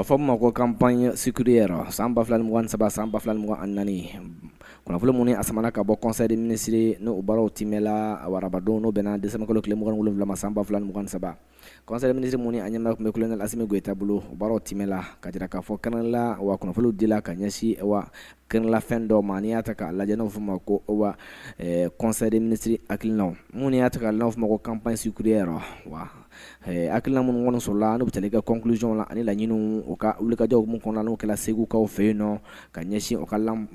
fɔma ko campagne sécuritaire san 2023 san 2024 kunnafoni mun asamana ka bɔ conseil des ministres no baraw timela warabadon no bena décembre kalo 27 ma san 2023 conseil des ministres mun anyama ko colonel Assimi Goïta bolo baraw timela ka jira ka fɔ kanala wa kunnafoni dila ka ɲɛsi wa kɛnɛla fɛn dɔ ma ni y'a ta k'a lajɛ n'o fɔ ma ko wa conseil des ministres hakilinaw mun y'a ta k'a n'o fɔ ma ko campagne sécuritaire wa hakilina minnu kɔni sɔrɔla n'u bɛ tali kɛ conclusion la ani laɲiniw o ka wulikajɔw mun kɔnɔna n'o kɛla segukaw fɛ yen nɔ ka ɲɛsin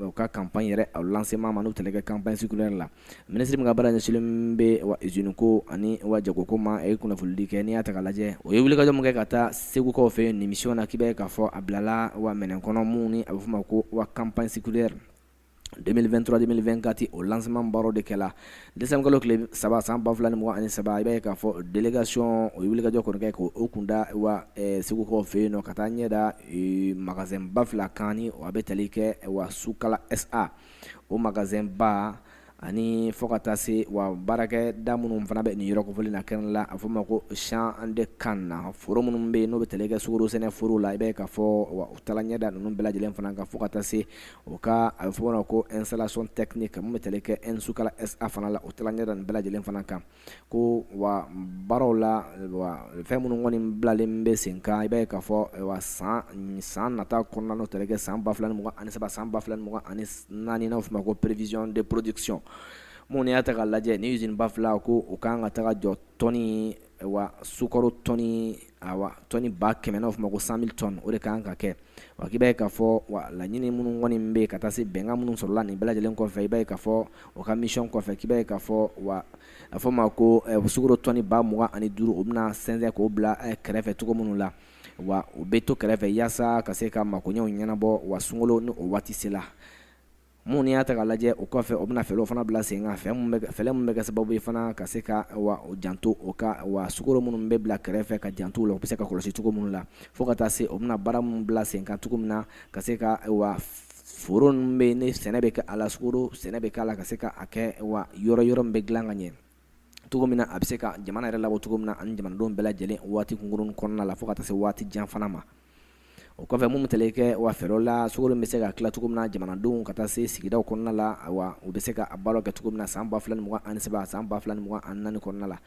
o ka campagne yɛrɛ lancement ma n'u bɛ tali kɛ campagne sécuritaire la ministre min ka baara ɲɛsinnen bɛ wa usine ko ani wa jagoko ma a ye kunnafonidi kɛ n'i y'a ta k'a lajɛ o ye wulikajɔ min kɛ ka taa segukaw fɛ yen nin mission na k'i bɛ k'a fɔ a bilala wa minɛn kɔnɔ mun ni a bɛ fɔ ma ko wa campagne sécuritaire 2023-2024 o lancement baro de kɛla décembre kalo tile 3 san 2023 i b'a ye k'a fɔ délégation o ye wulikajɔ kɔni kɛ k'o kunda wa segukaw fɛ yen nɔ ka taa ɲɛda magasin ba fila kan ni a bɛ tali kɛ wa Sukala SA o magasin ba ani fɔ ka taa se wa baarakɛ da minnu fana bɛ nin yɔrɔ kofɔli na kɛnɛ la a fɔ ma ko champ de Cannes na foro minnu bɛ yen n'o bɛ tali kɛ sukaro sɛnɛ foro la i b'a ye k'a fɔ wa u taala ɲɛda ninnu bɛɛ lajɛlen fana kan fɔ ka taa se o ka a bɛ fɔ ma ko installation technique mun bɛ tali kɛ Sukala SA fana la o taala ɲɛda nin bɛɛ lajɛlen fana kan ko wa baaraw la wa fɛn minnu kɔni bilalen bɛ sen kan i b'a ye k'a fɔ wa san nata kɔnɔna n'o tali kɛ san 2023 san 2024 n'o fɔ ma ko prévision de production mun y'a ta k'a lajɛ ni usine ba fila ko o kan ka taga jɔ tɔni wa sukaro tɔni ba 100 n'o fɔ ma ko 100,000 tonnes o de kan ka kɛ wa k'i b'a ye k'a fɔ wa laɲini minnu kɔni bɛ ka taa se bɛnkan minnu sɔrɔla nin bɛɛ lajɛlen kɔfɛ i b'a ye k'a fɔ o ka mission kɔfɛ k'i b'a ye k'a fɔ wa a fɔ ma ko sukaro tɔni ba 25 o bɛna sɛnsɛn k'o bila kɛrɛfɛ cogo minnu la wa u bɛ to kɛrɛfɛ yaasa ka se ka makoɲɛw ɲɛnabɔ wa sunkalo ni o waati sela mun y'a ta k'a lajɛ o kɔfɛ o bɛna fɛɛrɛw fana bila sen kan fɛlɛ mun bɛ kɛ sababu ye fana ka se ka wa janto o ka wa sukaro minnu bɛ bila kɛrɛfɛ ka janto la o bɛ se ka kɔlɔsi cogo minnu la fo ka taa se o bɛna baara minnu bila sen kan cogo min na ka se ka wa foro ninnu bɛ ni sɛnɛ bɛ kɛ a la sukaro sɛnɛ bɛ k'a la ka se ka a kɛ wa yɔrɔ min bɛ dilan ka ɲɛ cogo min na a bɛ se ka jamana yɛrɛ labɔ cogo min na ani jamanadenw bɛɛ lajɛlen waati kunkurunnin kɔnɔna la fo ka taa se waati jan fana ma o kɔfɛ mun bɛ tali kɛ wa fɛɛrɛw la sukaro bɛ se ka tila cogo min na jamanadenw ka taa se sigidaw kɔnɔna la wa u bɛ se ka balo kɛ cogo min na san 2023 san 2024 kɔnɔna la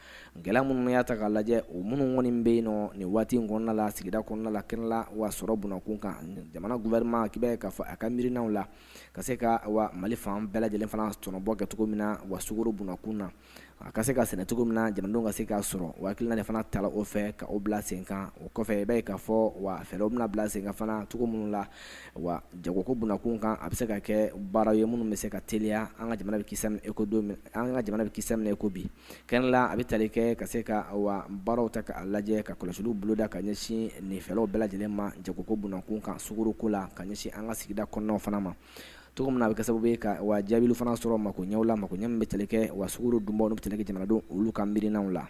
gɛlɛya minnu y'a ta k'a lajɛ o minnu kɔni bɛ yen nɔ nin waati in kɔnɔna la sigida kɔnɔna la kɛnɛ la wa sɔrɔ bunakun kan jamana gouvernement k'i b'a ye k'a fɔ a ka miirinaw la ka se ka wa Mali fan bɛɛ lajɛlen fana tɔnɔbɔ kɛ cogo min na wa sukaro bunakun na a ka se ka sɛnɛ cogo min na jamanadenw ka se k'a sɔrɔ wa hakilina de fana tala o fɛ ka o bila sen kan o kɔfɛ i b'a ye k'a fɔ wa fɛɛrɛw bɛna bila sen kan fana cogo minnu la wa jagoko bunakun kan a bɛ se ka kɛ baara ye minnu bɛ se ka teliya an ka jamana bɛ kisɛ min eko bi kɛnɛ la a bɛ tali kɛ ka se ka wa baaraw ta k'a lajɛ ka kɔlɔsiliw boloda ka ɲɛsin nin fɛɛrɛw bɛɛ lajɛlen ma jagoko bunakun kan sukaro ko la ka ɲɛsin an ka sigida kɔnɔnaw fana ma cogo min na a bɛ kɛ sababu ye ka wa jaabilu fana sɔrɔ makoɲɛw la makoɲɛ min bɛ tali kɛ wa sukaro dunbaw n'u bɛ tali kɛ jamanadenw olu ka miirinaw la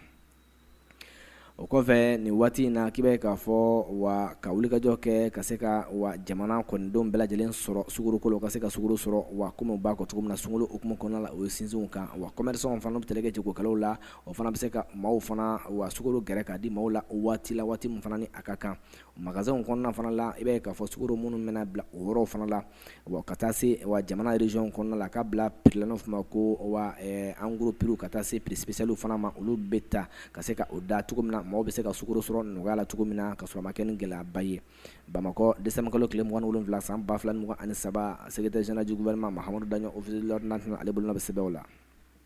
o kɔfɛ nin waati in na k'i b'a ye k'a fɔ wa ka wulikajɔ kɛ ka se ka wa jamana kɔnidenw bɛɛ lajɛlen sɔrɔ sukaro ko la o ka se ka sukaro sɔrɔ wa komi u b'a kɔ cogo min na sunkalo hukumu kɔnɔna la o ye sinsinw kan wa commerçants fana bɛ tali kɛ jagokɛlaw la o fana bɛ se ka maaw fana wa sukaro gɛrɛ k'a di maaw la o waati la waati min fana ni a ka kan magasinw kɔnɔna fana la i b'a ye k'a fɔ sukaro minnu bɛna bila o yɔrɔw fana la wa ka taa se wa jamana région kɔnɔna la k'a bila prix la n'o fɔ ma ko wa en gros prix ka taa se prix spécial fana ma olu bɛ ta ka se ka o da cogo min na maaw bɛ se ka sukaro sɔrɔ nɔgɔya la cogo min na ka sɔrɔ a ma kɛ ni gɛlɛyaba ye Bamakɔ décembre kalo tile 27 san 2023 secrétaire général du gouvernement Mahamadou Daɲon officier de l'ordre national ale bolo bɛ sɛbɛnw la